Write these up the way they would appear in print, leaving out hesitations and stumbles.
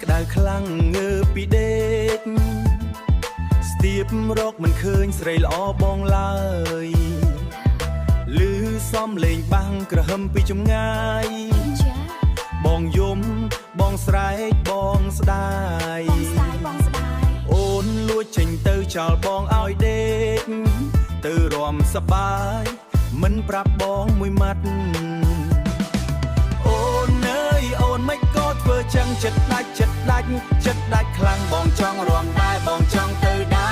ក្តៅខ្លាំងងើបពីដេកស្ទាបរកមិនឃើញស្រីល្អបងឡើយឮសំលេងបាំងក្រហឹមពីចម្ងាយបងយំបងស្រែកបងស្ដាយអូនលួចចេញទៅចោលបងឲ្យដេកទៅរំសប្បាយមិនប្រាប់បងមួយម៉ាត់អូនអើយអូនមិនក៏ធ្វើចឹងចិត្តដាច់ចិត្តដាច់ចិត្តដាច់ខ្លាំងបងចង់រំដែរបងចង់ទៅដែរ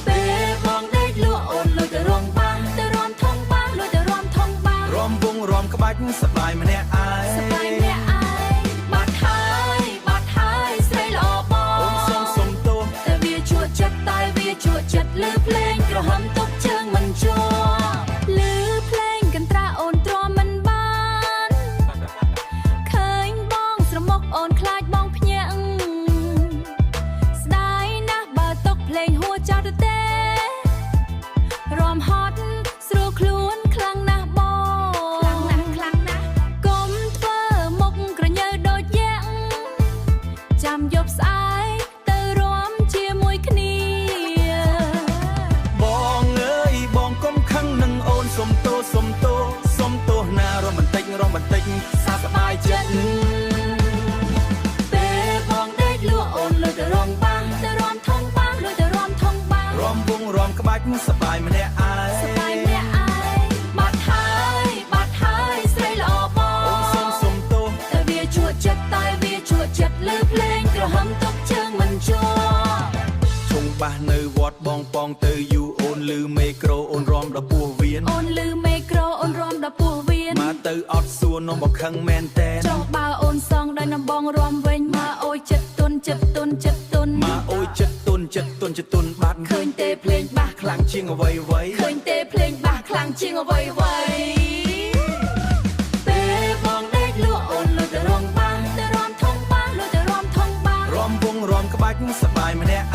ពេលបងដេកលក់អូនលួចទៅរំបាំងទៅរំធំបាំងលួចទៅរំធំបាំងរំវងរំក្បាច់សប្បាយម្នាក់ឯងសប្បាយម្នាក់ឯងបាត់ហើយស្រីល្អបងអូនសុំទោសតែវាជួចចិត្តលឺភ្លេងក្រហមទុកជើងមិនជាប់លឺភ្លេងកន្ត្រាអូនទ្រាំមិនបានឃើញបងស្រមុកអូនខ្លាចបងភ្ញាក់ស្ដាយណាស់បើទុកភ្លេងហួចោលទៅទេរំហត់ស្រួលខ្លួនខ្លាំងណាស់បងខ្លាំងណាស់កុំធ្វើមុខក្រញើដូចយ៉ាងចាំយប់ស្អែកទៅរំជាមួយគ្នាបងអើយបងកុំខឹងនឹងអូនសុំទោសណារំបន្តិចសាសប្បាយចិត្តពេលបងដេកលក់អូនលុយទៅរំបាំងទៅរំធំបាំងលុយទៅរំធំបាំងរំវងរំក្បាច់សប្បាយម្នាក់ឯងបាត់ហើយស្រីល្អបងអូនសុំទោសតែវាជួចចិត្តលឺភ្លេងក្រហមទុកជើងមិនជាប់ជុំបាសនៅវត្តបងប៉ងទៅយូអូនលឺមេក្រូអូនរំដល់ពោះវៀនអូនលឺមេក្រូអូនរំដល់ពោះវៀនមកទៅអត់សួរនំបខឹងមែនតែចុះបើអូនសងដោយនំបងរំវិញមកអូយចិត្តទុនមកអូយចិត្តទុនបាត់ឃើញទេភ្លេងបាសខ្លាំងជាងអ្វីឃើញទេភ្លេងបាសខ្លាំងជាងអ្វីពេលបងដេកលក់អូនលុយទៅរំបាំងទៅរំធំបាំងលុយទៅរំធំបាំងរំវងរំក្បាច់សប្បាយម្នាក់